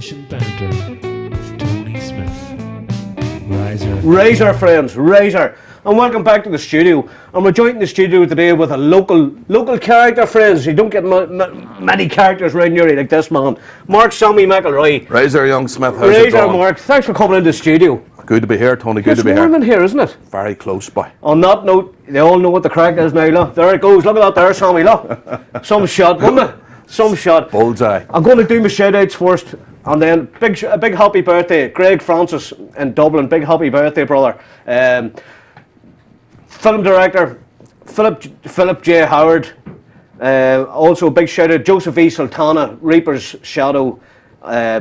Edition Banter with Tony Smith. Razor friends, Razor. And welcome back to the studio. And we're joined in the studio today with a local character, friends. You don't get many characters around here like this man. Sammy Mcilroy. Razor young Smith, how's it Razor going? Mark, thanks for coming into the studio. Good to be here, Tony, good to be It's warm here. in here, isn't it? Very close by. On that note, they all know what the crack is now, look. There it goes, look at that there, Sammy, look. Some shot, wasn't it? Some shot. Bullseye. I'm going to do my shout-outs first, and then a big happy birthday, Greg Francis in Dublin. Big happy birthday, brother. Film director Philip J. Howard. Also a big shout-out, Joseph E. Sultana, Reaper's Shadow.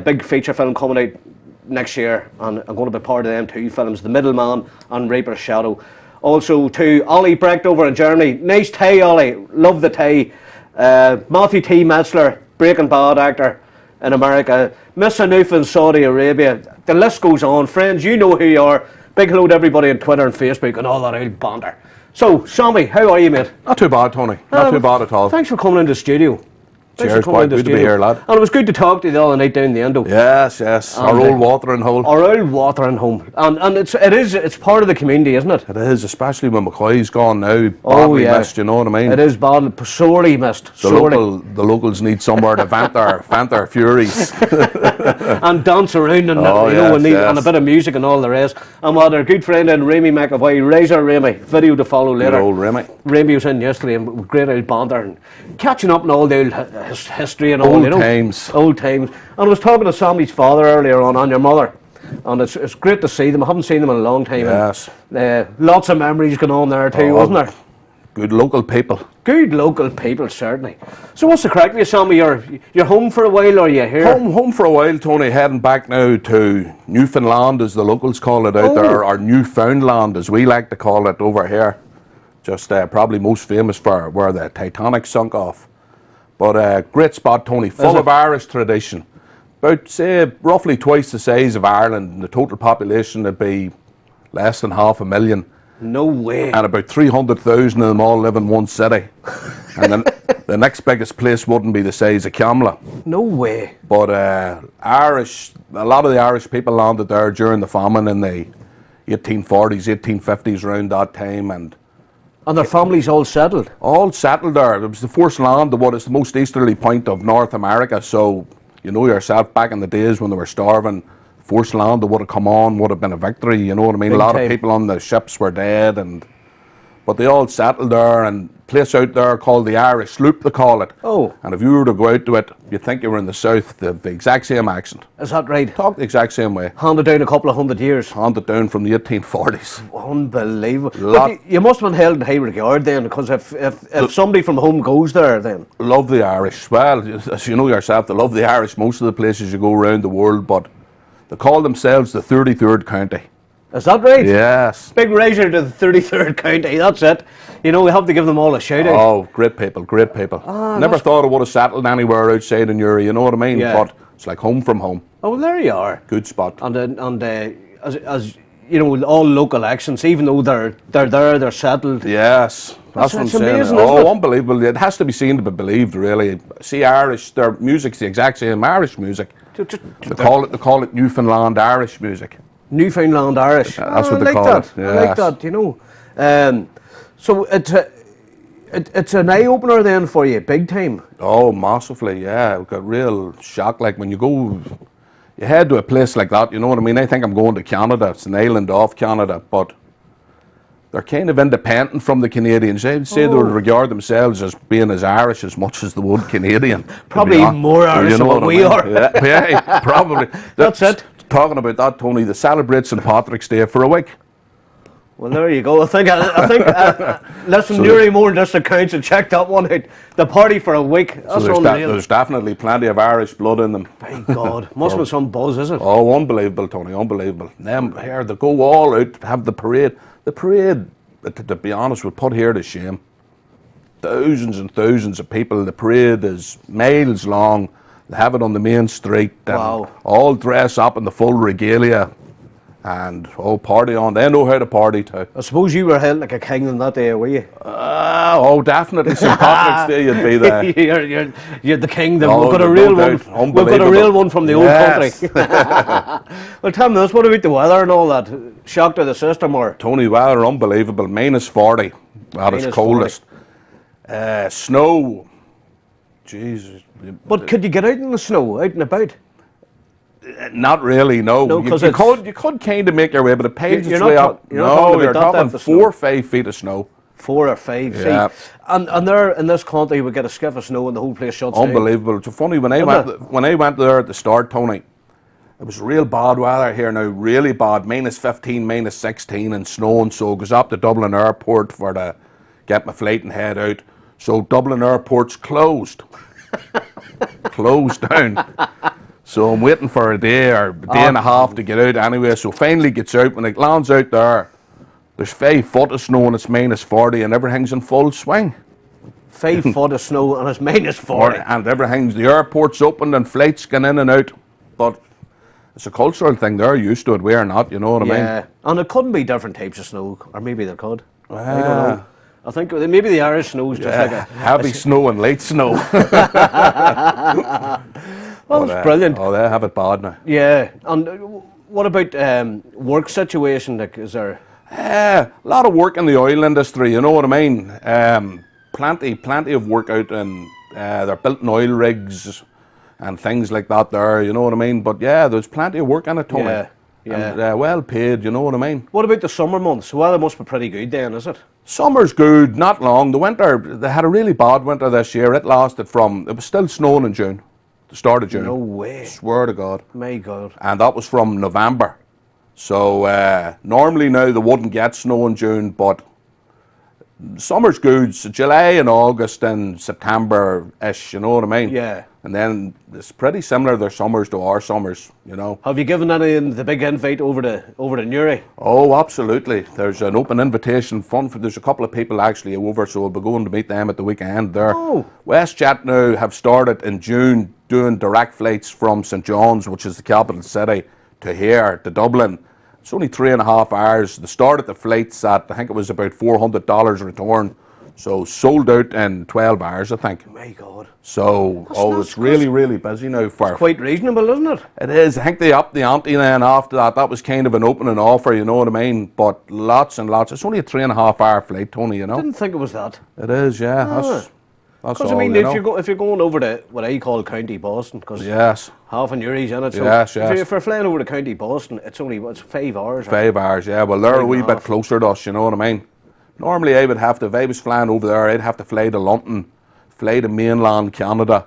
Big feature film coming out next year, and I'm going to be part of them two films, The Middleman and Reaper's Shadow. Also to Ollie Brecht over in Germany. Nice tie, Ollie. Love the tie. Matthew T. Metzler, Breaking Bad actor in America. Miss Hanouf in Saudi Arabia. The list goes on. Friends, you know who you are. Big hello to everybody on Twitter and Facebook and all that old banter. So, Sammy, how are you, mate? Not too bad, Tony. Not too bad at all. Thanks for coming into the studio. Cheers, boy. Good to be here, lad. And it was good to talk to you the other night down the Endo. Yes. Our old watering hole. Our old watering home. And it's part of the community, isn't it? It is, especially when McCoy's gone now. Oh, Badly yeah. missed, you know what I mean? It is badly, sorely missed. The locals need somewhere to vent their furies. And dance around and, and a bit of music and all the rest. And we had our good friend in Remy McAvoy, Razor Remy, video to follow later. Good old Remy. Remy was in yesterday and with great old banter and catching up on all the old history and all, Old you know. times. Old times. And I was talking to Sammy's father earlier on your mother. And it's great to see them. I haven't seen them in a long time. Yes. And, lots of memories going on there too, wasn't there? Good local people. Good local people, certainly. So what's the crack with you, Sammy? You're home for a while, or are you here? Home for a while, Tony. Heading back now to Newfoundland, as the locals call it out there, or Newfoundland, as we like to call it over here. Just probably most famous for where the Titanic sunk off. But great spot, Tony, full of Irish tradition. About, say, roughly twice the size of Ireland. The total population would be less than 500,000. No way. And about 300,000 of them all live in one city. And then the next biggest place wouldn't be the size of Camla. No way. But a lot of the Irish people landed there during the famine in the 1840s, 1850s, around that time. And their families all settled? All settled there. It was the first land to what is the most easterly point of North America. So, you know yourself, back in the days when they were starving, first land that would have come on would have been a victory, you know what I mean? Big a lot time. of people on the ships were dead, but they all settled there, and a place out there called the Irish Sloop, they call it. Oh. And if you were to go out to it, you'd think you were in the south, the exact same accent. Is that right? Talk the exact same way. Handed down a couple of 100 years. Handed down from the 1840s. Unbelievable. But you must have been held in high regard then, because if somebody from home goes there then. Love the Irish. Well, as you know yourself, they love the Irish most of the places you go around the world, but they call themselves the 33rd county. Is that right? Yes. Big Razor to the 33rd county, that's it. You know, we have to give them all a shout out. Oh, great people, great people. Never thought I would have settled anywhere outside in Uri, you know what I mean? Yeah. But it's like home from home. Oh, well, there you are. Good spot. And as you know, all local accents, even though they're there, they're settled. Yes. That's what I'm saying. Amazing, oh, isn't it? Unbelievable. It has to be seen to be believed, really. See, Irish, their music's the exact same Irish music. They call it Newfoundland Irish music. Newfoundland Irish. That's what they call it. I like that, you know. So it's an eye opener then for you, big time. Oh, massively, yeah. We've got real shock. Like when you head to a place like that, you know what I mean? I think I'm going to Canada. It's an island off Canada, but they're kind of independent from the Canadians. I'd say they would regard themselves as being as Irish as much as the would Canadian. Probably even more Irish than what we are. Yeah, probably. That's it. Talking about that, Tony, they celebrate St. Patrick's Day for a week. Well, there you go. I think listen, Newry more District Council, check that one out. The party for a week. That's so unreal. there's definitely plenty of Irish blood in them. My God, must be some buzz, is it? Oh, unbelievable, Tony, unbelievable. Them here, they go all out to have the parade. The parade, to be honest, would put here to shame. Thousands and thousands of people. The parade is miles long. They have it on the main street. And wow. All dress up in the full regalia. And party on. They know how to party too. I suppose you were held like a king on that day, were you? Definitely. St. Patrick's Day, you'd be there. you're the king. Then Oh, we've got a no real doubt. one. We've got a real one from the old country. Well, tell me this. What about the weather and all that? Shocked to the system, or? Tony, weather unbelievable. -40 at its -40. coldest. Snow. Jesus. But could you get out in the snow, out and about? Not really, no. No, you 'cause could kind of make your way, but it pays You're its not way ta- up. you're not No, talking you're about that talking depth of snow. 4 or 5 feet of snow. 4 or 5. Yeah. See, and there in this country we get a skiff of snow and the whole place shuts down. Unbelievable. It's funny when I went there at the start, Tony. It was real bad weather here now, really bad. -15, -16, and snowing. So I goes up to Dublin Airport for to get my flight and head out. So Dublin Airport's closed, closed down. So I'm waiting for a day or a day and a half to get out anyway. So finally gets out. When it lands out there, there's 5 foot of snow and it's -40 and everything's in full swing. 5 foot of snow and it's -40. And everything's, the airport's open and flights going in and out. But it's a cultural thing. They're used to it. We're not, you know what I mean? Yeah, and it couldn't be different types of snow, or maybe there could. I don't know. I think maybe the Irish snow is just like a heavy snow and light snow. Well, it's brilliant. Oh, they have it bad now. Yeah, and what about work situation? Like, is there? A lot of work in the oil industry, you know what I mean? Plenty of work out, and they're building oil rigs and things like that there, you know what I mean? But yeah, there's plenty of work in it, Tony. Yeah, yeah. And, well paid, you know what I mean? What about the summer months? Well, it must be pretty good then, is it? Summer's good, not long. The winter, they had a really bad winter this year. It lasted it was still snowing in June, the start of June. No way. Swear to God. My God. And that was from November. So normally now they wouldn't get snow in June, but summer's good. So July and August and September-ish, you know what I mean? Yeah. And then it's pretty similar, their summers to our summers, you know. Have you given any the big invite over to Newry? Oh, absolutely. There's an open invitation fund. There's a couple of people actually over, so we'll be going to meet them at the weekend there. Oh. WestJet now have started in June doing direct flights from St John's, which is the capital city, to here, to Dublin. It's only 3.5 hours. They started the flights at, I think it was about $400 return. So sold out in 12 hours, I think. My God. So, it's really, really busy now. For Quite reasonable, isn't it? It is. I think they upped the ante then after that. That was kind of an opening offer, you know what I mean? But lots and lots. It's only a 3.5 hour flight, Tony, you know? Didn't think it was that. It is, yeah. That's Because all, I mean, you know? if you're going over to what I call County Boston, because Yes. half an Newry's in it. So Yes, if yes. you're flying over to County Boston, it's only 5 hours. 5 hours, yeah. Well, they're a wee 5.5. bit closer to us, you know what I mean? Normally, I would have to, if I was flying over there, I'd have to fly to London, fly to mainland Canada,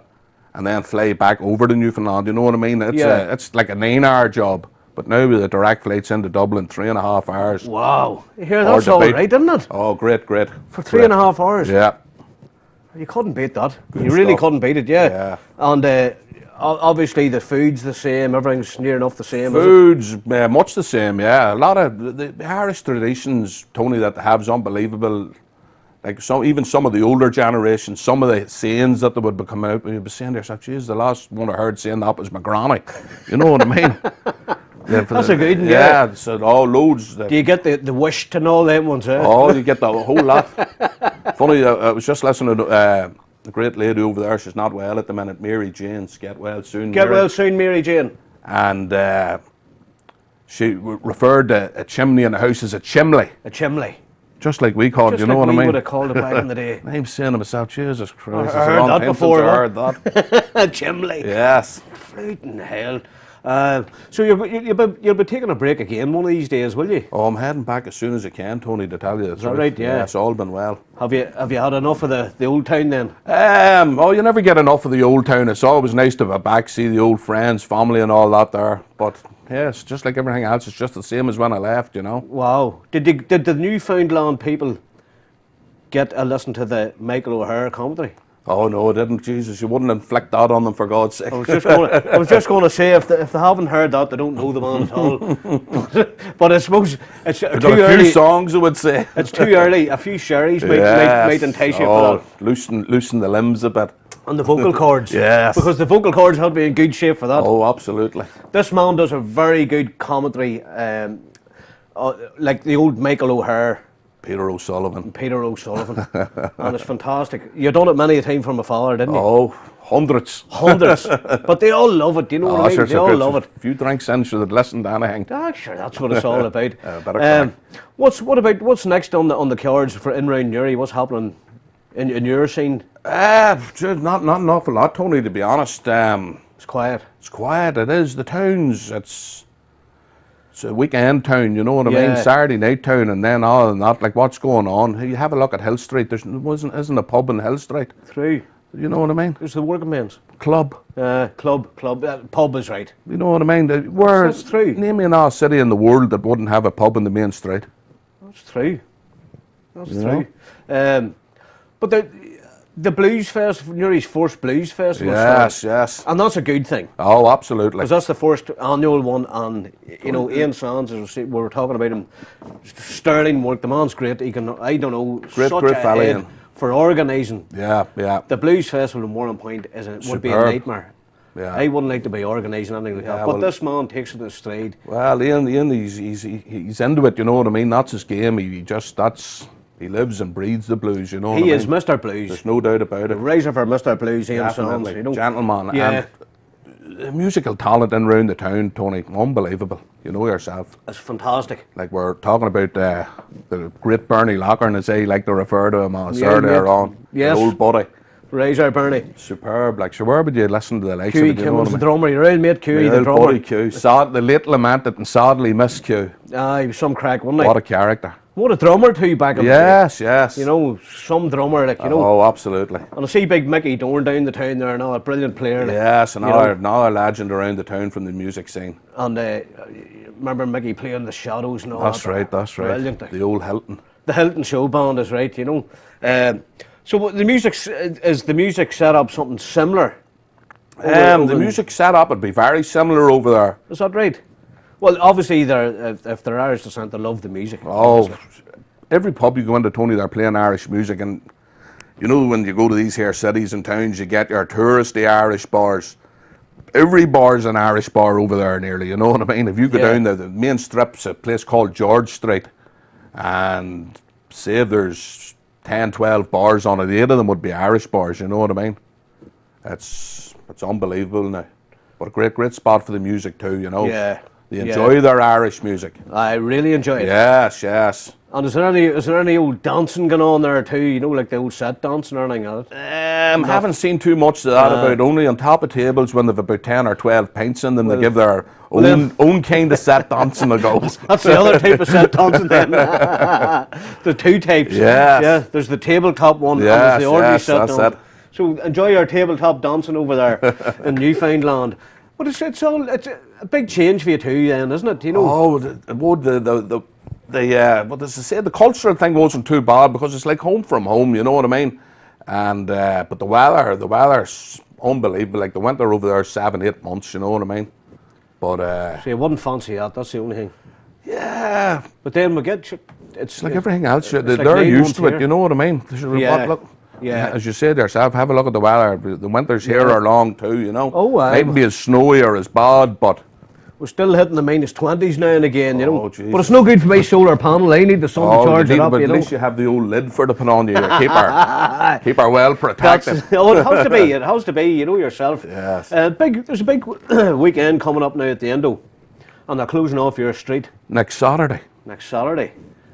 and then fly back over to Newfoundland, you know what I mean? It's like a 9 hour job. But now with the direct flights into Dublin, 3.5 hours. Wow. Here, that's all right, isn't it? Oh, great. For 3.5 hours. Yeah. You couldn't beat that. Good You really stuff. couldn't beat it, yeah. Yeah. And obviously the food's the same, everything's near enough the same. is it? Food's much the same, yeah. A lot of the Irish traditions, Tony, that they have is unbelievable. Like even some of the older generations, some of the sayings that they would be coming out, you'd be saying to yourself, geez, the last one I heard saying that was my granny. You know what I mean? That's a good one, yeah. So loads. Do you get the wished and all them ones, eh? Oh, you get the whole lot. Funny, I was just listening to the great lady over there. She's not well at the minute, Mary Jane's. Get well soon. Get Mary. well soon, Mary Jane. And she referred to a chimney in the house as a chimley. A chimley. Just like we called it, Just you know like what I we mean? would have called it back in the day. I'm saying to myself, Jesus Christ, I it's a heard long that time before, since I heard that. A chimley. Yes. Fluting hell. So you'll be taking a break again one of these days, will you? Oh, I'm heading back as soon as I can, Tony, to tell you the truth. right? Yeah. It's all been well. Have you had enough of the old town then? You never get enough of the old town. It's always nice to be back, see the old friends, family and all that there. But yeah, it's just like everything else. It's just the same as when I left, you know. Wow. Did the Newfoundland people get a listen to the Michael O'Hare comedy? Oh no, I didn't. Jesus, you wouldn't inflict that on them, for God's sake. I was just going to say, if they haven't heard that, they don't know the man at all. But I suppose it's too We've got a early. few songs, I would say. It's too early. A few sherries might entice you for that. Loosen the limbs a bit. And the vocal cords. Yes. Because the vocal cords had to be in good shape for that. Oh, absolutely. This man does a very good commentary like the old Michael O'Hare, Peter O'Sullivan. And it's fantastic. You done it many a time for my father, didn't you? Oh, hundreds. But they all love it. You know what I mean? Sure, They all love it. A few drinks in, should have listened to anything. Ah, sure, that's what it's all about. Better what's next on the cards for in round Newry? What's happening in your scene? Not an awful lot, Tony, to be honest. It's quiet. It's quiet, it is. The towns, it's a weekend town, you know what I Yeah. mean? Saturday night town, and then all and that, like what's going on? You have a look at Hill Street, there isn't a pub in Hill Street. Through. You know what I mean? There's the working men's. Club. Pub is right. You know what I mean? Where, That's true. Name me another city in the world that wouldn't have a pub in the main street. That's true. That's true. But the Blues Festival, Newry's first Blues Festival. Yes. And that's a good thing. Oh, absolutely. Because that's the first annual one, and you know, Ian Sands, as we were talking about him, sterling work. The man's great. He can, I don't know, Great such a fella, head Ian. for organising. Yeah. The Blues Festival in Warren Point would be a Superb. nightmare. Yeah. I wouldn't like to be organising anything like that. But this man takes it in stride. Well, Ian, he's into it. You know what I mean? That's his game. He lives and breathes the blues. You know what I mean? He is Mr. Blues. There's no doubt about it. Razor for Mr. Blues, Ian Sands. Definitely. You know. Gentleman. Yeah. And the musical talent in round the town, Tony, unbelievable. You know yourself. It's fantastic. Like we're talking about the great Bernie Lochran, as they like to refer to him as Yeah, earlier mate. on. Yes. The old buddy. Razor Bernie. Superb. Like, sure, where would you listen to the likes Huey of it? You know Kimmel's what I the mean? drummer. Your old mate Huey, My the old drummer. buddy Q. The late lamented and sadly missed Q. He was some crack, wasn't he? What a character. What a drummer too back in the day. Yes. You know, some drummer, like, you know. Oh, absolutely. And I see big Mickey Dorn down the town there now, a brilliant player. Like, Yes, you know. another legend around the town from the music scene. And remember Mickey playing the Shadows and all That's that. right. Brilliant. Like. The old Hilton. The Hilton Show Band is right, you know. So what, is the music set up something similar? The music setup would be very similar over there. Is that right? Well, obviously, if they're Irish descent, they love the music. Oh, obviously. every pub you go into, Tony, they're playing Irish music, and you know when you go to these here cities and towns, you get your touristy Irish bars. Every bar's an Irish bar over there nearly, you know what I mean? If you go down there, the main strip's a place called George Street, and say if there's 10, 12 bars on it, 8 of them would be Irish bars, you know what I mean? It's unbelievable now. But a great spot for the music too, you know? Yeah. They enjoy their Irish music. I really enjoy it. Yes. And is there any old dancing going on there too? You know, like the old set dancing or anything like that? Haven't seen too much of that about. Only on top of tables when they've about 10 or 12 pints in them, they give their own kind of set dancing a go. That's the other type of set dancing then. The two types. Yes. Yeah, there's the tabletop one and there's the ordinary set that's dancing. it. So enjoy your tabletop dancing over there in Newfoundland. But it's a big change for you too then, isn't it? You know? Oh, what does it say? The cultural thing wasn't too bad because it's like home from home, you know what I mean? And but the weather's unbelievable. Like the winter over there 7-8 months, you know what I mean? But So you wouldn't fancy that, that's the only thing. yeah, But then we get it's like everything else, like they're 9 used months to it, here. you know what I mean? Yeah. Look, Yeah. as you said yourself, have a look at the weather. The winters here are long too, you know. Oh, aye. Mightn't be as snowy or as bad, but we're still hitting the -20s now and again, you know. Oh, Jesus. But it's no good for my solar panel. I need the sun to charge it up, but you at know. least you have the old lid for to put on you. Keep her well protected. Oh, it has to be. It has to be. You know yourself. Yes. There's a big weekend coming up now at the Endo, and they're closing off your street Next Saturday. next Saturday.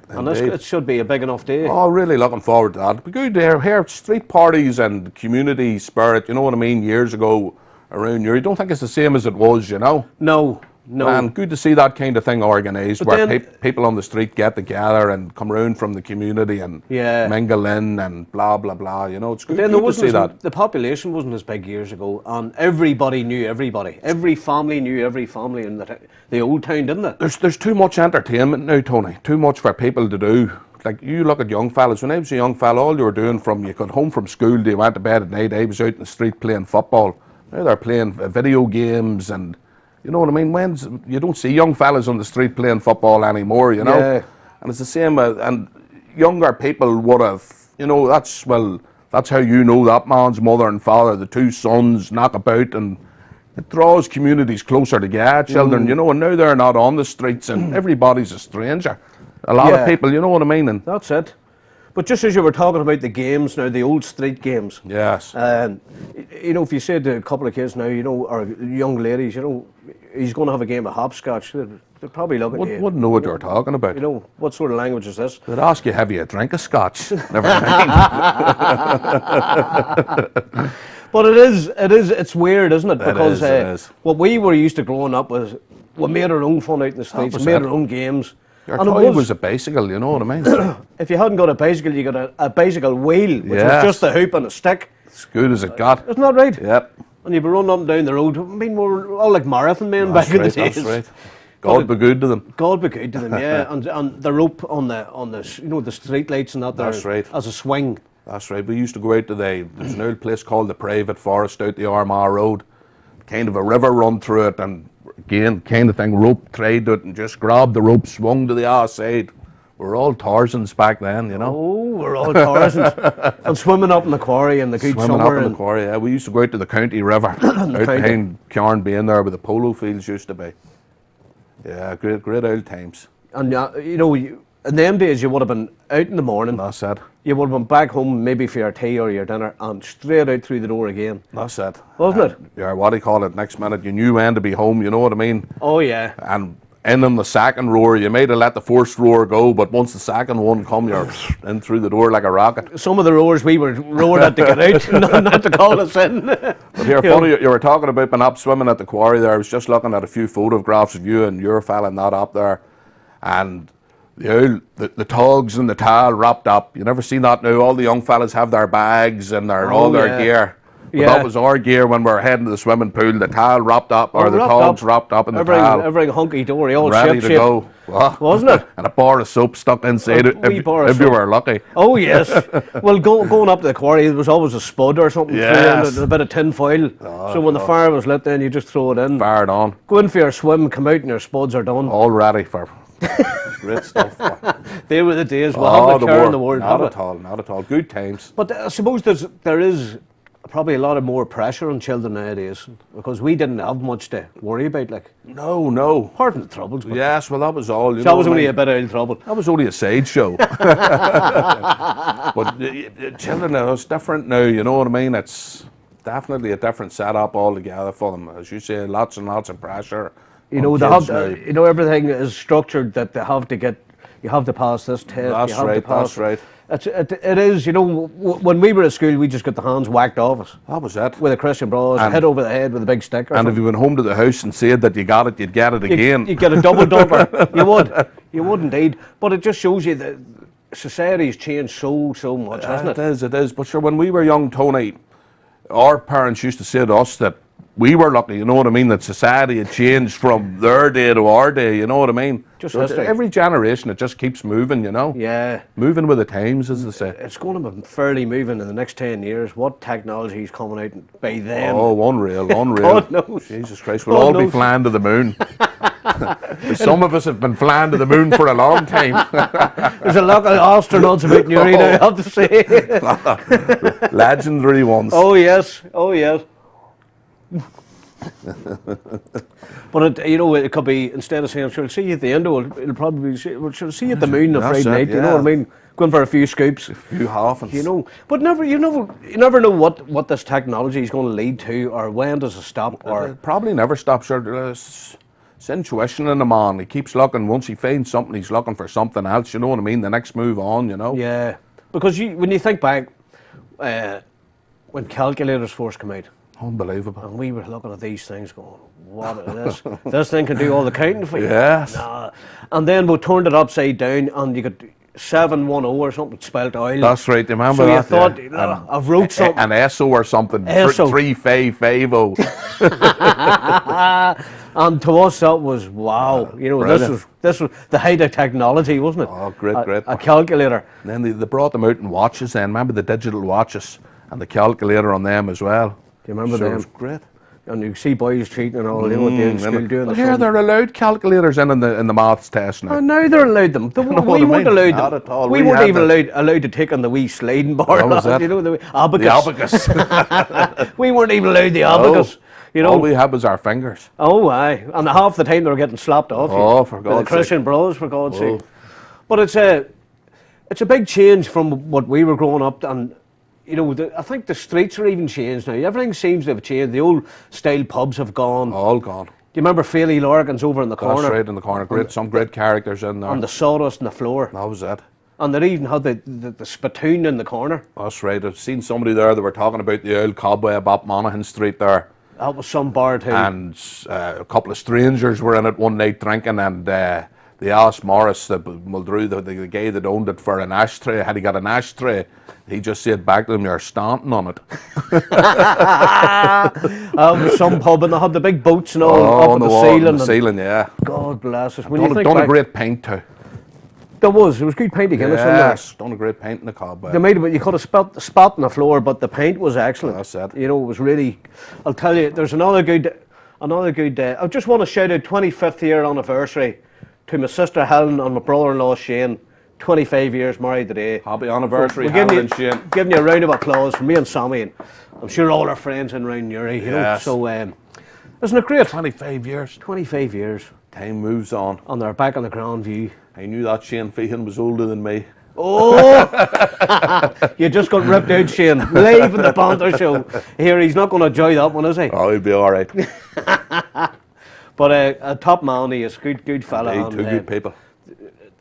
And Indeed. it should be a big enough day. Oh, really looking forward to that. It'll be good to hear street parties and community spirit, you know what I mean, years ago around here. You don't think it's the same as it was, you know? No. And good to see that kind of thing organised, But where then- people on the street get together and come round from the community and Yeah. mingle in and blah, blah, blah. You know, it's good, Then good there to see wasn't that. the population wasn't as big years ago, and everybody knew everybody. Every family knew every family in the old town, didn't it? There's too much entertainment now, Tony. Too much for people to do. Like, you look at young fellas. When I was a young fella, all you were doing from you got home from school, you went to bed at night, I was out in the street playing football. Now they're playing video games and, you know what I mean? You don't see young fellas on the street playing football anymore, you know? Yeah. And it's the same, and younger people would have, you know, that's how you know that man's mother and father, the two sons knock about and It draws communities closer together, children, you know, and now they're not on the streets and everybody's a stranger. A lot of people, you know what I mean? And that's it. But just as you were talking about the games now, the old street games. yes. You know, if you said to a couple of kids now, you know, or young ladies, you know, he's going to have a game of hopscotch, they'd probably look at you. Wouldn't know what you're talking about. You know, what sort of language is this? They'd ask you, have you a drink of scotch? Never mind. But it's weird, isn't it? Because it is. what we were used to growing up was, we made our own fun out in the streets, was made it. our own games. Your And it toy was a bicycle, you know what I mean? If you hadn't got a bicycle, you got a bicycle wheel, which Yes. was just a hoop and a stick. As good as it got. Isn't that right? Yep. And you'd be running up and down the road. I mean, we were all like marathon men That's back in right, the days. that's right. God be good to them. God be good to them, yeah. And the rope on the you know, the street lights and that there That's right. as a swing. That's right. We used to go out to there's an old place called the Private Forest out the Armagh Road. Kind of a river run through it, and again, kind of thing, rope tied to it, and just grabbed the rope, swung to the other side. We were all Tarzans back then, you know. Oh, we're all Tarzans. And swimming up in the quarry in the good Swimming summer. up in the quarry, yeah. We used to go out to the County River, out behind Carn being there where the polo fields used to be. Yeah, great old times. And you know, in them days you would have been out in the morning. That's it. You would have been back home maybe for your tea or your dinner and straight out through the door again. That's it. Wasn't it? Yeah, what do you call it? Next minute you knew when to be home, you know what I mean? Oh yeah. And in the second roar, you might have let the first roar go, but once the second one come, you're in through the door like a rocket. Some of the roars we were roared at to get out, not to call us in. But here, funny, you were talking about being up swimming at the quarry there. I was just looking at a few photographs of you and your fella and that up there. And the togs and the towel wrapped up. You never seen that now. All the young fellas have their bags and all their gear. But that was our gear when we were heading to the swimming pool. The towel wrapped up, or the togs wrapped up in the towel. Everything hunky-dory, all ready to go. Well, wasn't it? And a bar of soap stuck inside it if you were lucky. Oh yes. Well, going up to the quarry, there was always a spud or something, Yes. and a bit of tin foil. So when the fire was lit, then you just throw it in. Fired on. Go in for your swim, come out, and your spuds are done. All ready for great stuff. They were the days. Well, haven't a care in the world. Not at all. Not at all. Good times. But I suppose there is probably a lot of more pressure on children nowadays because we didn't have much to worry about. Like no. Part of the troubles. But yes, well that was all. That was only a bit of trouble. That was only a sideshow. But children, it's different now. You know what I mean? It's definitely a different setup altogether for them. As you say, lots and lots of pressure. You know, they have you know, everything is structured that they have to get. You have to pass this test. That's you have right. To pass. That's right. It is, you know, when we were at school, we just got the hands whacked off us. That was it. With a Christian bras, head over the head with a big stick. And if you went home to the house and said that you got it, you'd get it again. You'd get a double dumper. You would indeed. But it just shows you that society's changed so much, hasn't it? It is. But sure, when we were young, Tony, our parents used to say to us that we were lucky, you know what I mean, that society had changed from their day to our day, you know what I mean? Just so history. Every generation, it just keeps moving, you know? Yeah. Moving with the times, as they say. It's going to be fairly moving in the next 10 years. What technology is coming out by then? Oh, unreal. God knows. Jesus Christ, we'll all be flying to the moon. Some of us have been flying to the moon for a long time. There's a lot of astronauts about Newry now, I have to say. Legendary ones. Oh, yes. But you know, it could be, instead of saying she'll see you at the end, it'll probably be she'll see you at the moon on Friday night. You know what I mean? Going for a few scoops, a few halfings. You know, but you never know what this technology is going to lead to, or when does it stop, or it probably never stops. It's intuition in the man. He keeps looking. Once he finds something, he's looking for something else. You know what I mean? The next move on. You know. Yeah, because when you think back, when calculators first came out. Unbelievable. And we were looking at these things going, what is this? This thing can do all the counting for you. Yes. Nah. And then we turned it upside down and you got 710 or something spelt oil. That's right, remember so that? So you thought, I've wrote something. An SO or something, SO. 3550. And to us that was, wow. You know, this was the height of technology, wasn't it? Oh, great. A calculator. And then they brought them out in watches then. Remember the digital watches and the calculator on them as well. Do you remember them? It was great. And you see boys cheating and all, you know what they in school doing. But here they're allowed calculators in the maths test now. Oh, now they're allowed them. We weren't allowed them. Not at all. We weren't even allowed to take on the wee sliding bar. What was that? You know, the abacus. The abacus. We weren't even allowed the abacus. You know, all we had was our fingers. oh, aye. And half the time they were getting slapped off. Oh, for God's the Christian brothers, for God's Oh. sake. But it's a big change from what we were growing up, and you know, I think the streets are even changed now. Everything seems to have changed. The old style pubs have gone. All gone. Do you remember Fairley Lorcan's over in the corner? That's right, in the corner. Some great characters in there. On the sawdust on the floor. That was it. And they even had the spittoon in the corner. That's right. I've seen somebody there that were talking about the old cobweb up Monaghan Street there. That was some bar too. And a couple of strangers were in it one night drinking, and they asked Morris, the Muldrew, the guy that owned it, for an ashtray. Had he got an ashtray? He just said back to them, "You're standing on it." Some pub, and they had the big boats and all up on on the the wall, ceiling. on the ceiling, yeah. God bless us. Done a great paint too. There was good paint again. Yes, done a great paint in the cobweb. They made it, you could have spot on the floor, but the paint was excellent. That's it. You know, it was really. I'll tell you, there's another good. I just want to shout out 25th year anniversary to my sister Helen and my brother-in-law Shane. 25 years married today. Happy anniversary, We're Helen and Shane. giving you a round of applause from me and Sammy, and I'm sure all our friends in round Newry. You know, Yes. so isn't it great? 25 years. 25 years, Time moves on. and they're back on the Grand View. I knew that Shane Feehan was older than me. Oh, you just got ripped out, Shane. Live in the Banter show. Here, he's not going to enjoy that one, is he? Oh, he'd be all right. But a top man, he is good fella. Indeed, two good people.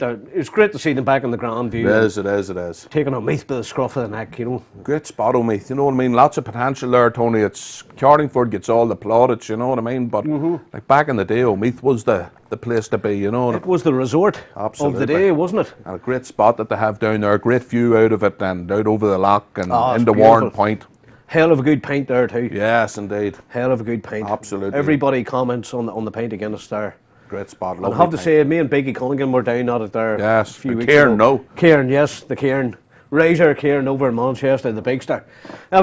It's great to see them back in the Grand View. It is. Taking a Meath by the scruff of the neck, you know. Great spot, O'Meath. You know what I mean? Lots of potential there, Tony. It's Carlingford gets all the plaudits, you know what I mean? But like back in the day, O'Meath was the place to be, you know. It was the resort Absolutely. of the day, wasn't it? And a great spot that they have down there. Great view out of it and out over the lock and Oh, it's into beautiful. Warren Point. Hell of a good paint there too. Yes, indeed. Hell of a good paint. Absolutely. Everybody comments on the paint against there. Great spot. I Lovely have to paint. say, me and Biggie Cunningham were down at it there Yes, a few the weeks Cairn, ago. no? Cairn, yes, the Cairn. Razor Cairn over in Manchester, the Big Star.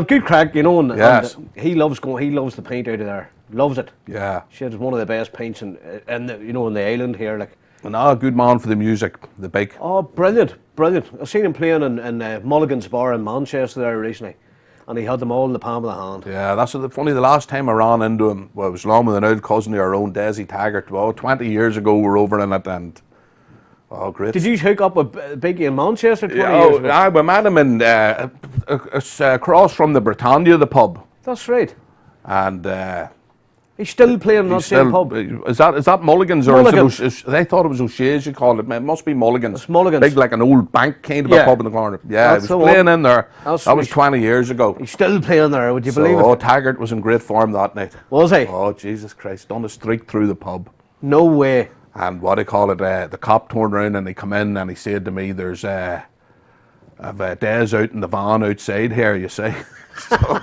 Good crack, you know, and, Yes. and he loves the paint out of there. Loves it. Yeah. Shit, it's one of the best paints in the, you know, in the island here. Like, And a good man for the music, the big. oh, brilliant. I've seen him playing in Mulligan's Bar in Manchester there recently, and he had them all in the palm of the hand. Yeah, that's funny. The last time I ran into him, well, it was along with an old cousin of our own, Desi Taggart. Well, 20 years ago, we were over in it, and great. Did you hook up with Biggie in Manchester 20 years ago? We met him in across from the Britannia, the pub, That's right. and He's still playing in that same pub. Is that Mulligan's or Mulligan's. is it they thought it was O'Shea's? You called it. It must be Mulligan's. It's Mulligan's. Big like an old bank kind of Yeah. a pub in the corner. Yeah, That's he the was playing one. in there. That's That was right. 20 years ago. He's still playing there, would you believe Oh, it? Taggart was in great form that night. Was he? Oh, Jesus Christ. Done a streak through the pub. No way. And what do you call it? The cop turned around and he come in and he said to me, there's I've Des out in the van outside here, you see. So,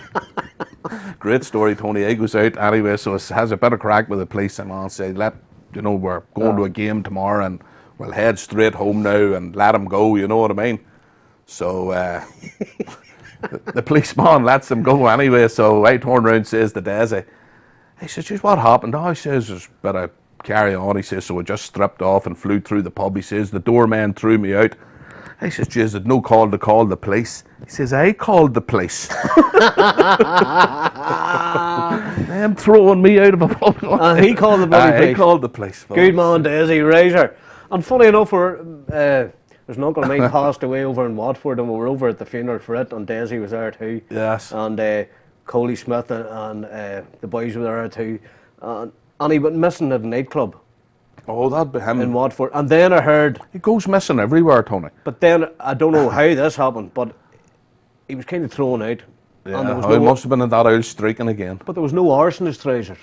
great story, Tony. He goes out anyway, so it has a bit of crack with the police and I'll say, we're going to a game tomorrow and we'll head straight home now and let him go, you know what I mean? So the policeman lets him go anyway, so I turn around and says to Desi, he says, "Geez, what happened?" Oh, he says, "There's a bit of carry on." He says, "So I just stripped off and flew through the pub." He says, "The doorman threw me out." I says, "Geez, there's no call to call the police." He says, "I called the police." Them throwing me out of a pub. He called the bloody I police. called the police. Good man, Desi, Razor. And funny enough, there's an uncle of mine passed away over in Watford, and we were over at the funeral for it, and Desi was there too. Yes. And Coley Smith and the boys were there too. And he went missing at a nightclub Oh, that'd be him. in Watford. And then I heard, He goes missing everywhere, Tony. but then I don't know how this happened, but he was kind of thrown out. Yeah, And there was he must have been in that old streaking again. but there was no arse in his trousers.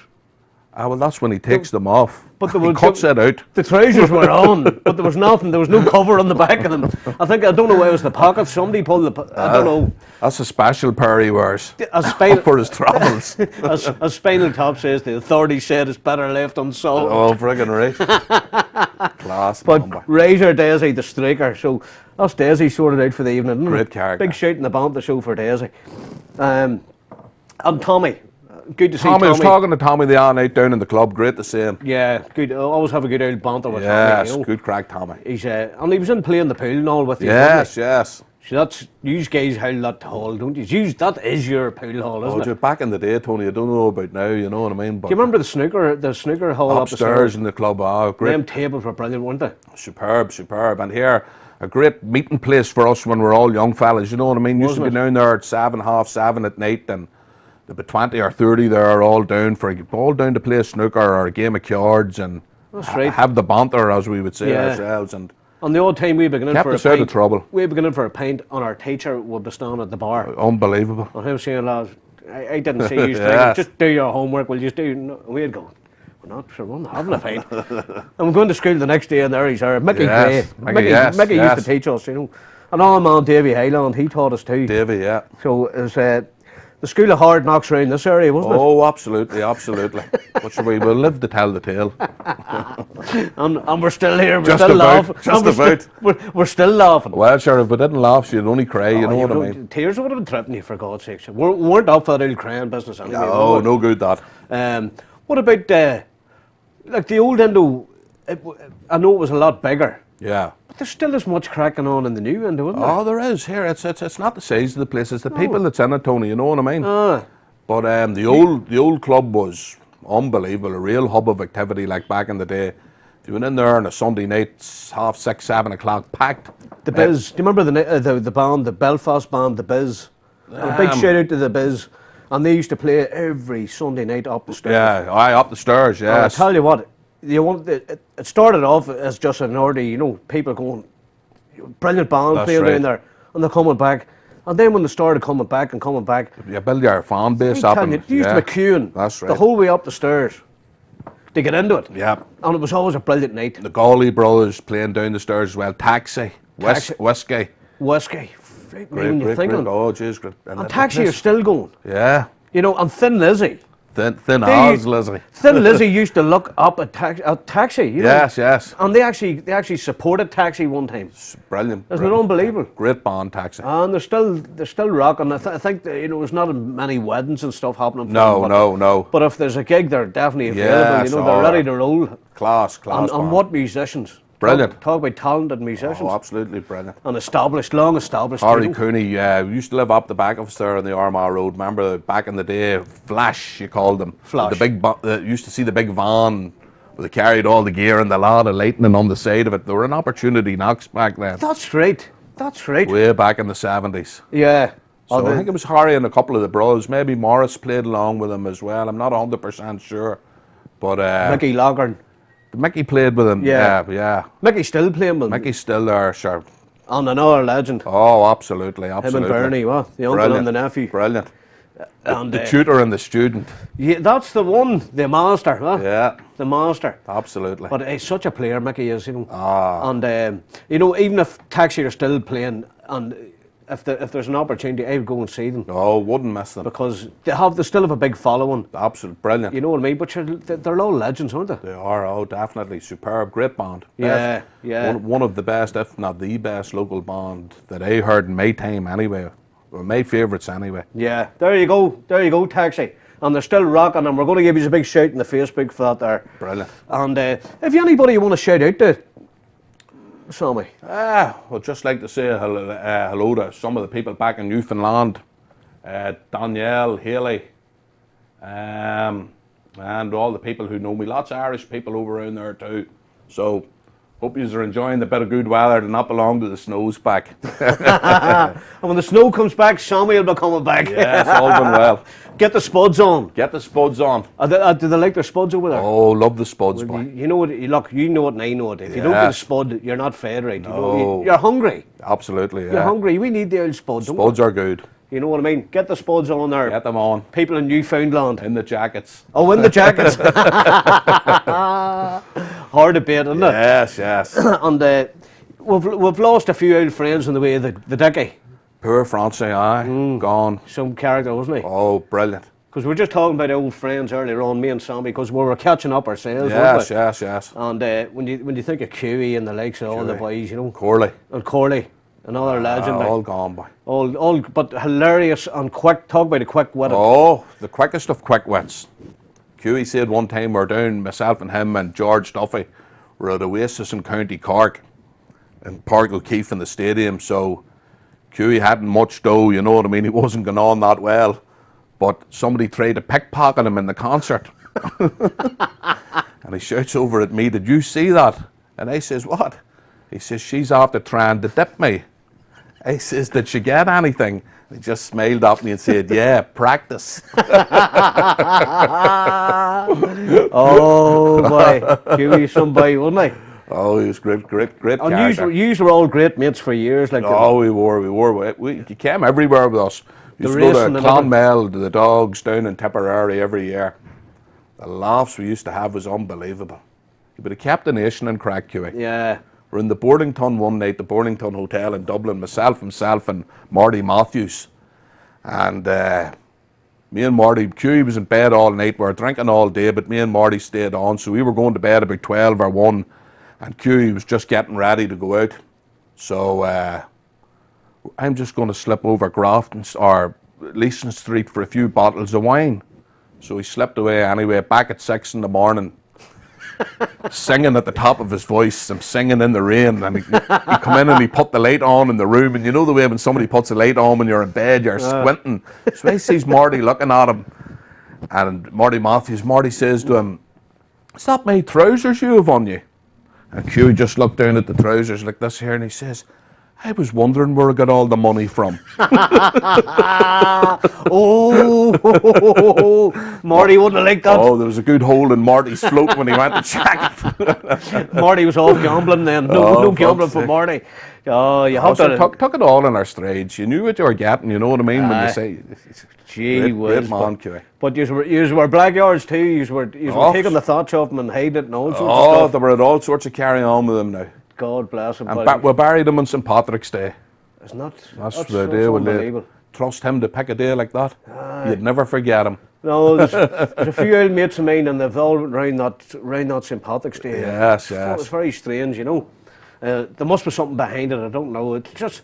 Well, that's when he takes them off. But there He was- cuts it out. The trousers were on, but there was nothing. There was no cover on the back of them. I don't know why it was the pockets. Somebody pulled I don't know. That's a special pair he wears As Spinal, for his travels. as Spinal Tap says, the authorities said it's better left unsolved. Oh, friggin' right. Class. But number. Razor Daisy, the striker. So that's Daisy sorted out for the evening. Isn't Great it? character. Big shout in the Banter show for Daisy. And Tommy. Good to see Tommy Tommy. was talking to Tommy the other night down in the club. Great to see him. Yeah, good. I always have a good old banter with Yes, Tommy. You know? good crack, Tommy. He's and he was in playing the pool and all with you. Yes, yes. So that's, you guys howl that hall, don't you? That is your pool hall, isn't it? Back in the day, Tony, I don't know about now, you know what I mean? But Do you remember the snooker hall up the upstairs stairs? in the club, great. Them tables were brilliant, weren't they? Superb. And here, a great meeting place for us when we're all young fellas, you know what I mean? Used to be down there at 7, half 7 at night, and there'd be 20 or 30 there all down to play snooker or a game of cards, and That's right. have the banter, as we would say ourselves. And on the old time we'd be going in kept for a us out of pint. trouble. We'd be going in for a pint, and our teacher would be standing at the bar. Unbelievable. And I was saying, lads, I didn't see you Yes. just do your homework. We'll just do. No. And we'd go, we're not having a pint. And we're going to school the next day, and there he's there, Mickey Yes, Gray. Mickey, Mickey used to teach us, you know. And our man Davy Highland, he taught us too. Davy, yeah. So it was the school of hard knocks around this area, wasn't it? Oh, absolutely. But sure, we will live to tell the tale. And we're still here, we're Just still about, laughing. just And we're still laughing. Well, sure, if we didn't laugh, you'd only cry, you know what I mean? Tears would have been tripping you, for God's sake. We weren't up for that old crying business anyway. Oh, no good that. What about like the old Indo? I know it was a lot bigger, Yeah. but there's still as much cracking on in the new Indo, isn't there? Oh, there is here. It's not the size of the place; it's the people that's in it, Tony. You know what I mean? But the old club was unbelievable, a real hub of activity. Like back in the day, if you went in there on a Sunday night, 6:30, 7 o'clock, packed. The Biz. Do you remember the band, the Belfast band, the Biz? And a big shout out to the Biz. And they used to play every Sunday night up the stairs. Yeah, up the stairs. And I Yes. tell you what, it started off as just an order, you know, people going, brilliant band That's playing right. down there, and they're coming back. And then when they started coming back, You build your fan base up. you used to be queuing That's right. the whole way up the stairs to get into it. Yeah. And it was always a brilliant night. The Gawley brothers playing down the stairs as well. Taxi. Taxi. Whiskey. Whiskey. When you think of it. Oh, jeez, great. And Taxi are still going. Yeah. You know, and Thin Lizzy. Thin They- as Lizzie. Thin Lizzy used to look up at Taxi. You know? Yes. And they actually supported Taxi one time. Brilliant. Isn't it unbelievable? Great band, Taxi. And they're still rocking. I think that, you know, there's not many weddings and stuff happening. For No, them, no. But if there's a gig, they're definitely available. Yes, you know, they're ready to roll. Class. And band. what musicians? Brilliant. Talk about talented musicians. Oh, absolutely brilliant. And long established. Harry you know. Cooney used to live up the back of us there on the Armagh Road. Remember back in the day, Flash, you called them. Flash. The big, used to see the big van where they carried all the gear and the lot of lightning on the side of it. They were an opportunity knocks back then. That's right. Way back in the 70s. Yeah. So I think it was Harry and a couple of the brothers. Maybe Morris played along with him as well. I'm not 100% sure. But Mickey Loggern. Mickey played with him. Yeah. Mickey's still playing with him. Mickey's still there, sure. And another legend. Oh, absolutely. Him and Bernie, what? The uncle and the nephew. Brilliant. And, The tutor and the student. Yeah, that's the one. The master, huh? Yeah. The master. Absolutely. But he's such a player, Mickey is, you know. Ah. And, you know, even if Taxi are still playing, and if there's an opportunity, I would go and see them. Oh, wouldn't miss them. Because they still have a big following. Absolutely brilliant. You know what I mean? But they're all legends, aren't they? They are, definitely. Superb. Great band. Yeah, yeah. One of the best, if not the best, local band that I heard in my time anyway. Or my favourites anyway. Yeah, there you go, Taxi. And they're still rocking, and we're going to give you a big shout in the Facebook for that there. Brilliant. And if you anybody you want to shout out to, Sammy. I'd just like to say hello to some of the people back in Newfoundland. Danielle, Haley, and all the people who know me. Lots of Irish people over around there too. So, hope you are enjoying the bit of good weather to not belong to the snows back. And when the snow comes back, Sammy will be coming back. Yeah, it's all been well. Get the spuds on. Get the spuds on. Do they like their spuds over there? Oh, love the spuds, boy. You know what? Look, you know it and I know it. If you don't get a spud, you're not fed right. No. You're hungry. Absolutely, yeah. You're hungry. We need the old spuds. Spuds are good. You know what I mean? Get the spuds on there. Get them on. People in Newfoundland. In the jackets. Oh, in the jackets. Hard to beat, isn't it? Yes. And we've lost a few old friends on the way. The Dicky. Poor Francie, gone. Some character, wasn't he? Oh, brilliant. Because we were just talking about old friends earlier on, me and Sammy, because we were catching up ourselves, weren't we? Yes. And when you think of Cuey and the likes of all the boys, you know. Corley. And Corley, another legend. like. All gone, boy. All, but hilarious and quick. Talk about a quick wit. Oh, the quickest of quick wits. Cuey said one time we're down, myself and him and George Duffy, we're at Oasis in County Cork, in Park O'Keefe in the stadium. So Huey hadn't much dough, you know what I mean? He wasn't going on that well. But somebody tried to pickpocket him in the concert. And he shouts over at me, "Did you see that?" And I says, "What?" He says, "She's after trying to dip me." I says, "Did she get anything?" He just smiled at me and said, "Yeah, practice." Oh boy, Huey, somebody, wasn't he? Oh, he was great And character. you were all great mates for years, like. Oh, we were. He came everywhere with us. We used to go racing to and Clonmel, to the dogs down in Tipperary every year. The laughs we used to have was unbelievable. He would have kept the nation in crack, Huey. Yeah. We're in the Boardington one night, the Boardington Hotel in Dublin, himself and Marty Matthews. And me and Marty, Huey was in bed all night. We were drinking all day, but me and Marty stayed on. So we were going to bed about 12 or 1, and Huey was just getting ready to go out. So I'm just going to slip over Grafton's or Leeson Street for a few bottles of wine. So he slipped away anyway, back at 6 in the morning. Singing at the top of his voice. I'm singing in the rain, and he come in and he put the light on in the room, and you know the way when somebody puts a light on when you're in bed, you're squinting. So I sees Marty looking at him, and Marty says to him, "Is that my trousers you have on you?" And Huey just looked down at the trousers like this here, and he says, "I was wondering where I got all the money from." Oh, Marty wouldn't have liked that. Oh, there was a good hole in Marty's float when he went to check it. Marty was off gambling then. No gambling for Marty. Oh, you have to. Took it all in our strides. You knew what you were getting, you know what I mean, when you say, Gee whiz. great man, Huey. But you were blackyards too. You were taking the thoughts off him and hiding it and all sorts of Oh, stuff. they were at all sorts of carry on with him now. God bless him. And we buried him on St. Patrick's Day. It's not. That's the day when they unbelievable. trust him to pick a day like that. You'd never forget him. No, there's a few old mates of mine, and they've all round that St. Patrick's Day. Yes. It's very strange, you know. There must be something behind it. I don't know. It's just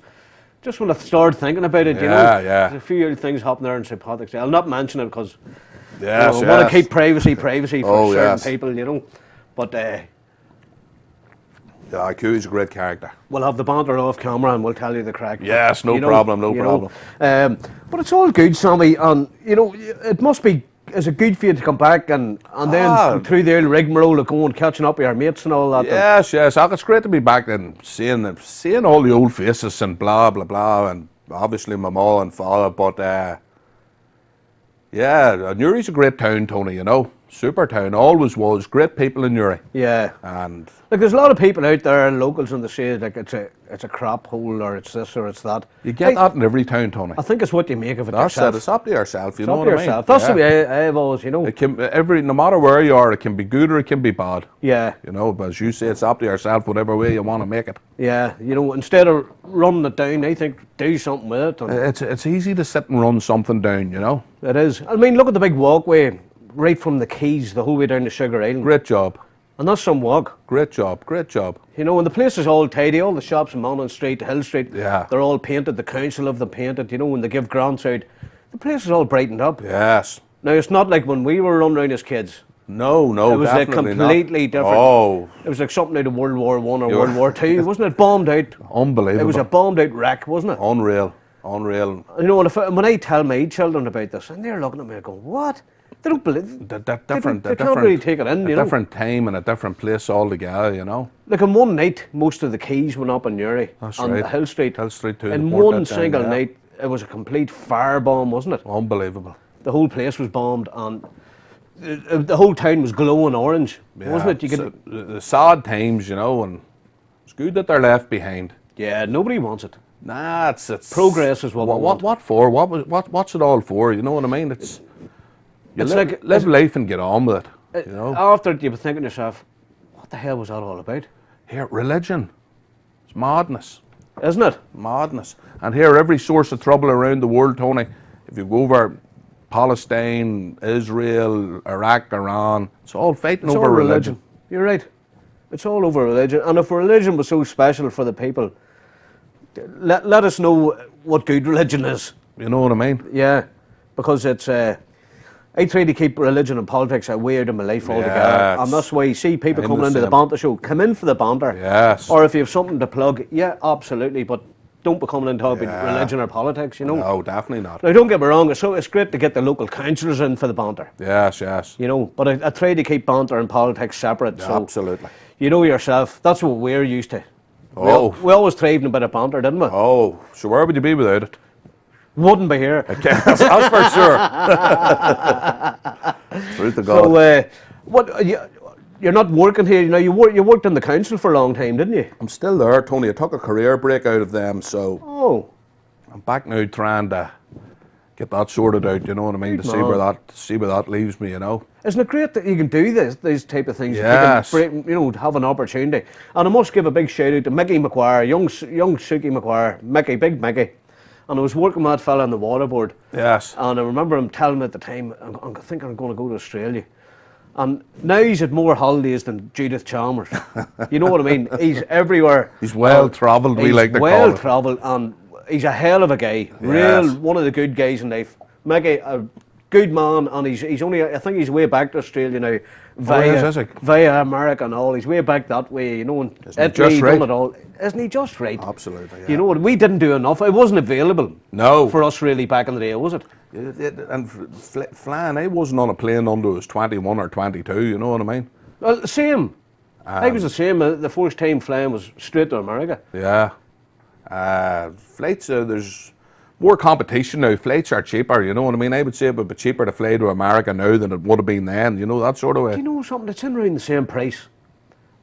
when I started thinking about it, you know. Yeah. There's a few old things happening there on St. Patrick's Day. I'll not mention it because Yes, I want to keep privacy for Oh, certain yes. people, you know. But Yeah, Huey's a great character. we'll have the banter off camera and we'll tell you the crack. Yes, no You know, problem, no you know. problem. But it's all good, Sammy, and you know it must be. Is it good for you to come back and then through the old rigmarole of going catching up with your mates and all that? Yes. It's great to be back and seeing all the old faces and blah blah blah, and obviously my mom and father. But yeah, Newry's a great town, Tony. You know, super town. Always was. Great people in Newry. Yeah. And Like there's a lot of people out there, locals, and they say like it's a crap hole or it's this or it's that. you get that in every town, Tony. I think it's what you make of it That's yourself. it. It's up to yourself. You It's know up what to I mean? yourself. That's Yeah. the way I've always, you know. It can no matter where you are, it can be good or it can be bad. Yeah. You know, but as you say, it's up to yourself, whatever way you want to make it. Yeah. You know, instead of running it down, I think do something with it. And It's easy to sit and run something down, you know. it is. I mean, look at the big walkway right from the quays the whole way down to Sugar Island. Great job. And that's some walk. Great job. You know, and the place is all tidy. All the shops in Monaghan Street, Hill Street, Yeah. they're all painted. The council have them painted. You know, when they give grants out, the place is all brightened up. Yes. Now, it's not like when we were running around as kids. No, It was like definitely completely not. different. Oh, It was like something out of World War One or Yeah. World War Two, wasn't it? Bombed out. unbelievable. It was a bombed out wreck, wasn't it? unreal. You know, and when I tell my children about this, and they're looking at me going, "What?" They don't believe. They're They different. can't really take it in, a you know. different time and a different place altogether, you know. Like in one night, most of the quays went up in Newry That's and right. Hill Street. Hill Street too, In they burnt one that down, single yeah. night, it was a complete firebomb, wasn't it? Unbelievable. The whole place was bombed, and the whole town was glowing orange, wasn't it? You could, the sad times, you know, and it's good that they're left behind. yeah, nobody wants it. Nah, it's Progress is what we want. What for? What's it all for? You know what I mean? It's It's like live life and get on with it. You know. After it, you were thinking to yourself, "What the hell was that all about?" Here, religion. It's madness. Isn't it? Madness. And here, every source of trouble around the world, Tony, if you go over Palestine, Israel, Iraq, Iran, it's all fighting It's over all religion. You're right. It's all over religion. And if religion was so special for the people, let us know what good religion is. You know what I mean? Yeah, because it's. I try to keep religion and politics away out of my life altogether, Yes. and that's why you see people I'm coming the into the same. Banter show. Come in for the banter, Yes. or if you have something to plug, yeah, absolutely. But don't be coming in talking about religion or politics, you know. No, definitely not. Now, don't get me wrong, it's great to get the local councillors in for the banter, Yes, yes. you know, but I try to keep banter and politics separate. So, Absolutely. you know yourself, that's what we're used to. Oh. We always thrived in a bit of banter, didn't we? Oh, so where would you be without it? Wouldn't be here. Okay, that's for sure. Truth to God. So, you're not working here, you know, you worked in the council for a long time, didn't you? I'm still there, Tony. I took a career break out of them, so Oh, I'm back now trying to get that sorted out, you know what I mean, to see where that leaves me, you know. isn't it great that you can do these type of things? Yes. You can you know, have an opportunity. And I must give a big shout out to Mickey McGuire, young Suki McGuire, Big Mickey. And I was working with that fella on the water board. Yes. And I remember him telling me at the time, I think I'm going to go to Australia. And now he's had more holidays than Judith Chalmers. You know what I mean? He's everywhere. He's well travelled, we like to call well it. travelled, and he's a hell of a guy. Yes. One of the good guys in life. Mickey, a good man, and he's only, I think he's way back to Australia now. Is he? Via America and all. He's way back that way, you know, and Isn't he just done right? it all. Isn't he just right? Absolutely, yeah. You know what? We didn't do enough. It wasn't available. No. For us really back in the day, was it? And flying, I wasn't on a plane until I was 21 or 22, you know what I mean? Well, same. I was the same. The first time flying was straight to America. Yeah. Flights, there's more competition now. Flights are cheaper, you know what I mean? I would say it would be cheaper to fly to America now than it would have been then, you know, that sort of way. Do you know something? It's in around the same price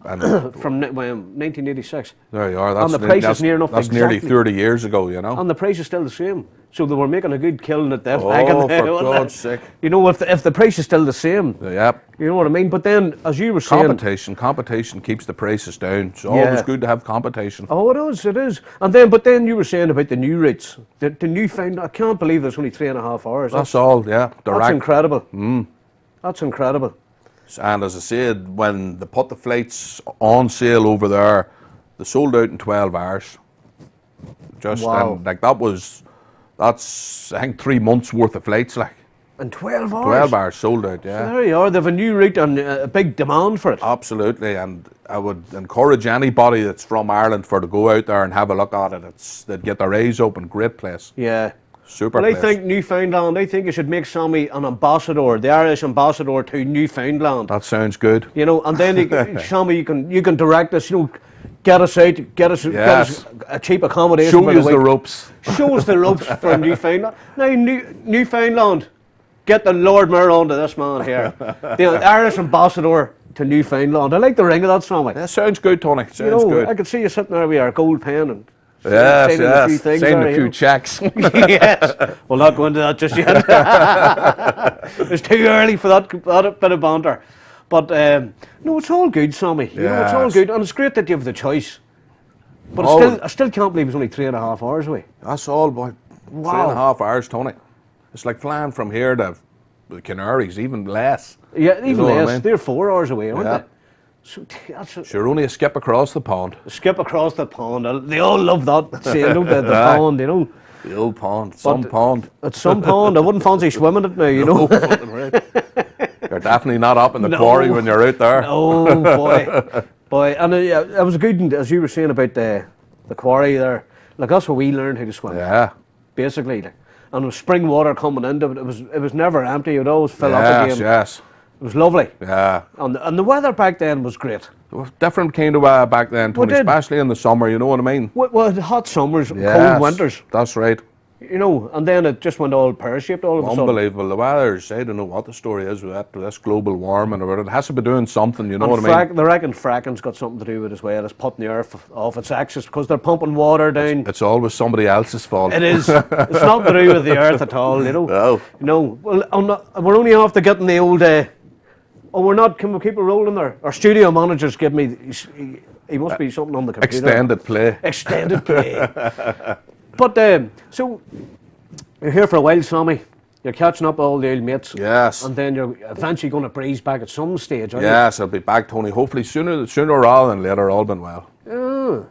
And from 1986. there you are. And the price is near enough That's nearly exactly. 30 years ago, you know? And the price is still the same. So they were making a good killing at that back in the day. for wasn't God's it? sake. You know, if the price is still the same, Yep. you know what I mean? But then, as you were saying... Competition keeps the prices down. It's Yeah. always good to have competition. Oh, it is. And then you were saying about the new routes. The Newfoundland, I can't believe there's only 3.5 hours. That's all, yeah. That's Direct. incredible. That's incredible. And as I said, when they put the flights on sale over there, they sold out in 12 hours. Wow. And like that's I think 3 months worth of flights, like And 12 hours? 12 hours sold out, yeah. There you are. They have a new route and a big demand for it. Absolutely, and I would encourage anybody that's from Ireland to go out there and have a look at it. They'd get their eyes open. Great place. Yeah. Super Well, I place. think Newfoundland, I think you should make Sammy an ambassador, the Irish ambassador to Newfoundland. That sounds good. You know, and then Sammy, you can direct us, you know, get us out, get us a cheap accommodation. Show for us week. the ropes. Show us the ropes for Newfoundland. Now, Newfoundland, get the Lord Mayor onto this man here. The Irish ambassador to Newfoundland. I like the ring of that, Sammy. That sounds good, Tony. Sounds You know, good. I could see you sitting there with your gold pen and Yes, signing a few things Signing there, a you few know. checks. Yes. We'll not go into that just yet. It's too early for that bit of banter. But no, it's all good, Sammy. You know, it's all Yes. good, and it's great that you have the choice. But Oh. I still can't believe it's only 3.5 hours away. That's all, boy. Wow. 3.5 hours, Tony. It's like flying from here to the Canaries, even less. Yeah, even know what I less. mean? They're 4 hours away, aren't Yeah. they? So that's Sure, only a skip across the pond. skip across the pond. They all love that saying, don't they? The Aye. pond, you know. The old pond, some But- pond. At some pond, I wouldn't fancy swimming it now, you know. You're definitely not up in the No. quarry when you're out there. Oh boy, and it was good, as you were saying about the quarry there. Like that's where we learned how to swim, Yeah. basically. Like, and with spring water coming into it, it was never empty. It would always fill up again. Yes. It was lovely, Yeah. and the weather back then was great. It was different kind of weather back then, Tony, did. especially in the summer, you know what I mean? Well, hot summers, Yes, cold winters, That's right. you know, and then it just went all pear-shaped all of a sudden. Unbelievable. The weather's, I don't know what the story is with this global warming or whatever. It has to be doing something, you know what I mean? They reckon fracking's got something to do with it as well. It's putting the earth off its axis because they're pumping water down. It's always somebody else's fault. It is. It's not to do with the earth at all, you know. No. No. Well, we're only after getting the old. We're not. Can we keep it rolling there? Our studio manager's give me. He must be something on the computer. Extended play. Extended play. But so you're here for a while, Sammy. You're catching up with all the old mates. Yes. And then you're eventually going to breeze back at some stage, aren't Yes, I'll be back, Tony. Hopefully sooner rather than later, all been well. you?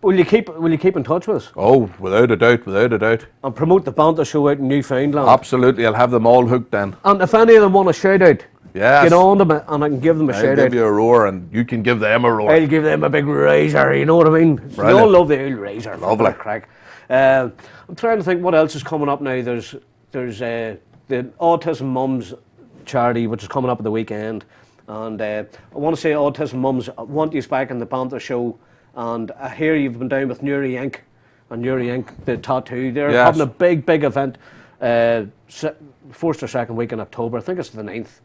Will you keep in touch with us Oh, without a doubt, without a doubt. and promote the Banter show out in Newfoundland? Absolutely, I'll have them all hooked in. And if any of them want a shout out, Yes. get on them and I can give them a I'll shout give out. you a roar and you can give them a roar. I'll give them a big razor, you know what I mean? They all Brilliant. love the old razor. for Lovely. that crack. I'm trying to think what else is coming up now. There's the Autism Mums charity, which is coming up at the weekend. And I want to say Autism Mums want you back in the Banter show. And I hear you've been down with Nuri Inc. And Nuri Inc., the tattoo. They're having a big event, first or second week in October. I think it's the 9th.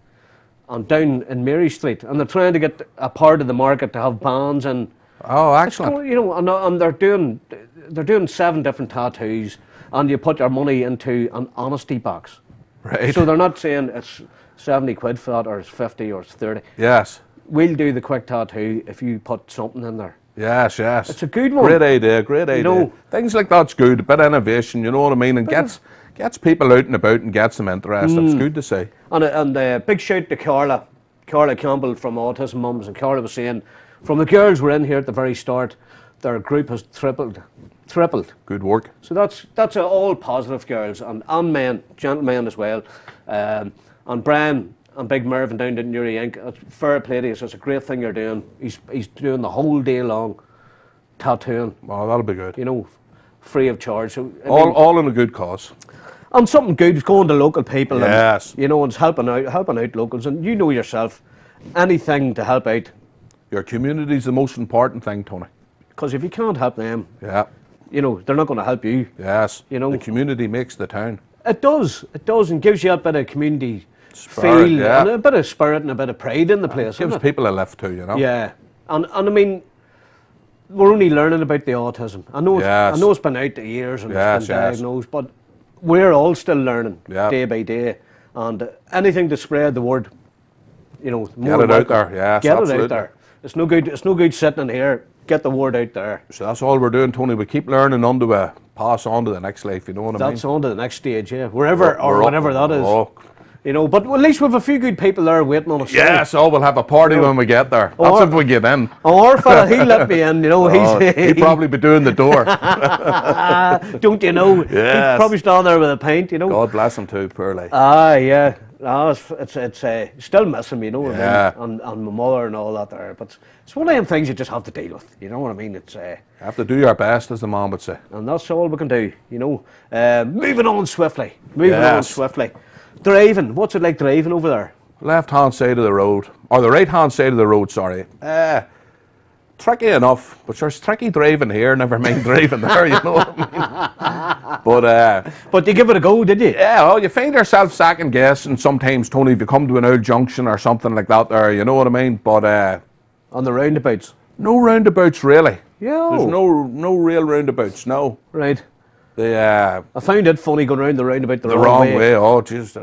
And down in Mary Street. And they're trying to get a part of the market to have bands and. Oh, excellent. You know, and they're doing 7 different tattoos, and you put your money into an honesty box. Right. So they're not saying it's 70 quid for that, or it's 50, or it's 30. Yes. We'll do the quick tattoo if you put something in there. Yes. It's a good one. Great idea. You know, things like that's good. A bit of innovation, you know what I mean, and gets people out and about and gets them interested. It's good to see. And big shout to Carla Campbell from Autism Mums, and Carla was saying, from the girls were in here at the very start, their group has tripled. Good work. So that's all positive, girls and men, gentlemen as well. And Brian and Big Mervyn down at Newry Inc. Fair play to you. It's a great thing you're doing. He's doing the whole day long tattooing. Oh, that'll be good. You know, free of charge. So all in a good cause. And something good is going to local people. Yes. And, you know, it's helping out locals. And you know yourself, anything to help out. Your community's the most important thing, Tony. Because if you can't help them, you know, they're not going to help you. Yes. You know, the community makes the town. It does, and gives you a bit of community spirit, feel, and a bit of spirit and a bit of pride in the place. It gives people a lift too, you know. Yeah, and I mean, we're only learning about the autism. I know it's been out to years and it's been diagnosed, but we're all still learning day by day, and anything to spread the word. You know, get it out there. Yes, get absolutely. it out there. It's no good. It's no good sitting in here. Get the word out there. So that's all we're doing, Tony. We keep learning on to pass on to the next life. You know what I mean? That's on to the next stage, wherever or whatever that is. Oh. You know, but at least we have a few good people there waiting on us. Yes, we'll have a party when we get there. That's if we get in. Our fella, he let me in, you know. He'd probably be doing the door. Don't you know? Yes. He'd probably stand there with a pint, you know. God bless him too, poor lad. Yeah. No, it's still missing me, you know what I mean? And my mother and all that there. But it's one of them things you just have to deal with, you know what I mean? It's you have to do your best, as the man would say. And that's all we can do, you know. Moving on swiftly. Driving. What's it like driving over there? Left-hand side of the road, or the right-hand side of the road, sorry. Tricky enough, but there's tricky driving here, never mind driving there, you know what I mean? But you give it a go, did you? Yeah, well, you find yourself second guessing sometimes, Tony, if you come to an old junction or something like that there, you know what I mean? But on the roundabouts? No roundabouts, really. Yeah. There's no real roundabouts, no. Right. I found it funny going round the roundabout the wrong way. Oh, jeez.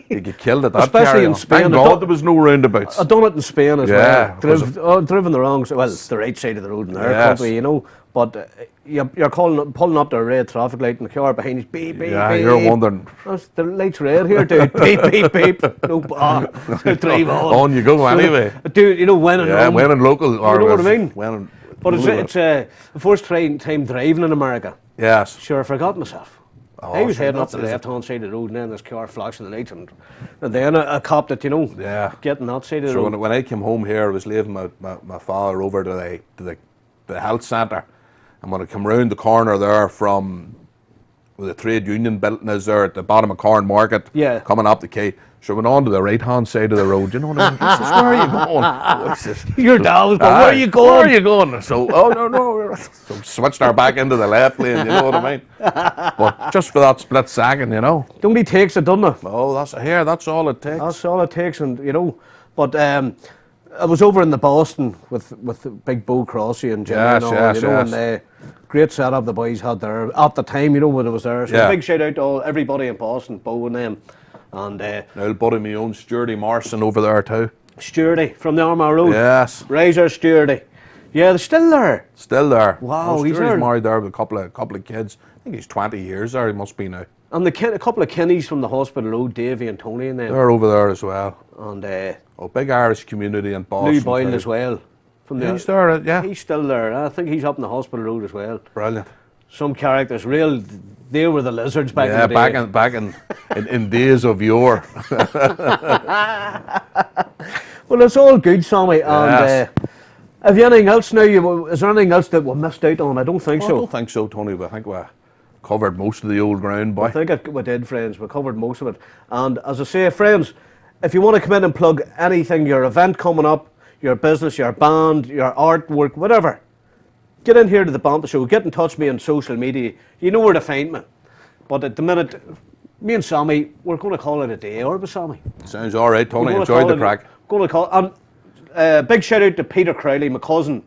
You get killed at that. Especially in Spain. Thank God there was no roundabouts. I've done it in Spain as well. Driven the wrong side. Well, it's the right side of the road in their country, you know. But you're pulling up to a red traffic light and the car behind you, beep, beep, beep. You're wondering. The light's red here, dude. Beep, beep, beep. No, drive on. On you go anyway. Dude, you know, when and when and local. You know what I mean? But it's the first time driving in America. Yes. Sure, I forgot myself. I was heading up the left-hand side of the road, and then this car flashing the lights, and then a cop that, you know, getting that side of the road. So when I came home here, I was leaving my father over to the health centre, and when I come round the corner there from where the trade union building is there at the bottom of Corn Market, coming up the quay, so I went on to the right-hand side of the road, you know what I mean? He says, where are you going? Your dad was going, where are you going? Where are you going? So, no. So switched her back into the left lane, you know what I mean? But just for that split second, you know. It only takes it, doesn't it? Oh, that's all it takes. That's all it takes, and, you know, but I was over in the Boston with the big Bo Crossy and Jimmy and all, you know, and great setup the boys had there at the time, you know, when it was there. So big shout out to everybody in Boston, Bo and them. And old buddy me own Sturdy Morrison over there too. Sturdy from the Armagh Road. Yes. Razor Sturdy. Yeah, they're still there. Still there. Wow, he's married there with a couple of kids. I think he's 20 years there. He must be now. And a couple of Kinneys from the hospital road, Davy and Tony and them. They're over there as well. And big Irish community in Boston. Louis Boyle as well. He's there. Yeah. He's still there. I think he's up in the hospital road as well. Brilliant. Some characters, they were the lizards back in the day. Yeah, back in days of yore. Well, it's all good, Sammy. And Have you anything else now? Is there anything else that we missed out on? I don't think I so. don't think so, Tony, but I think we covered most of the old ground, boy. I think we did, friends. We covered most of it. And as I say, friends, if you want to come in and plug anything, your event coming up, your business, your band, your artwork, whatever, get in here to the Banter Show. Get in touch with me on social media. You know where to find me. But at the minute, me and Sammy, we're going to call it a day, or we, Sammy? Sounds all right, Tony. Enjoyed the crack. Going to call. And big shout out to Peter Crowley, my cousin.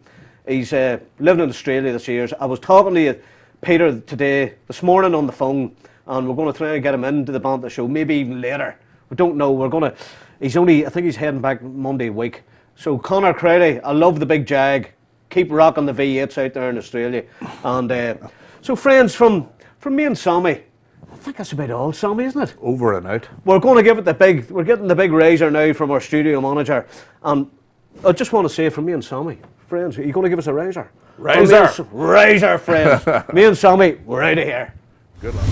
He's living in Australia this year. I was talking to Peter this morning on the phone, and we're going to try and get him into the Banter Show, maybe even later. We don't know. I think he's heading back Monday week. So Connor Crowley, I love the big jag. Keep rocking the V8s out there in Australia. And so friends, from me and Sammy, I think that's about all, Sammy, isn't it? Over and out. We're going to give it we're getting the big razor now from our studio manager. And I just want to say from me and Sammy, friends, are you going to give us a razor? Razor, friends. Me and Sammy, we're out of here. Good luck.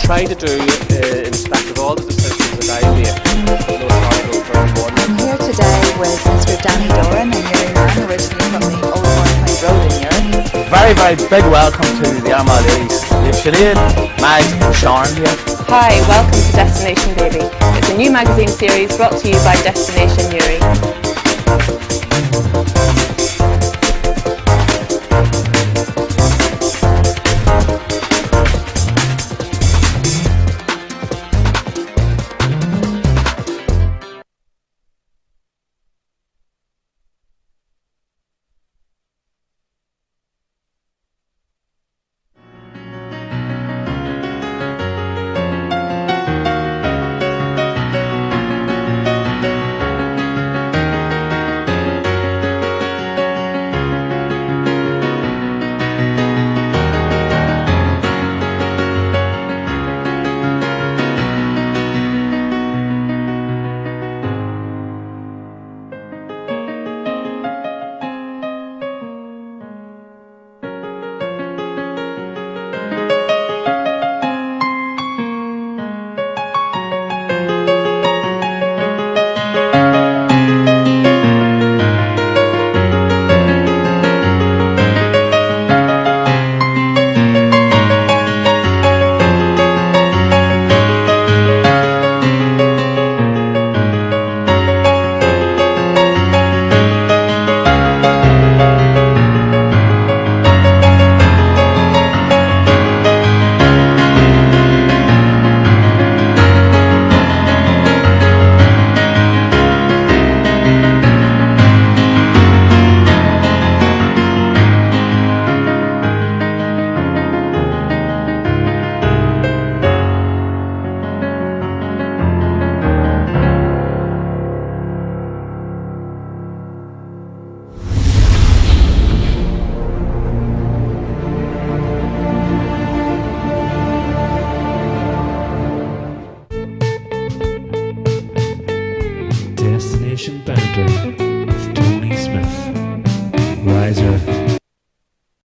try to do in respect of all the decisions that I make, responsible for everyone. I'm here today with Mr. Danny Doran and Yuri Mann, originally from the Old Point Road in Europe. Very, very big welcome to the Armagh ladies. We have Sinead, Mags and Sean here. Hi, welcome to Destination Baby. It's a new magazine series brought to you by Destination Yuri.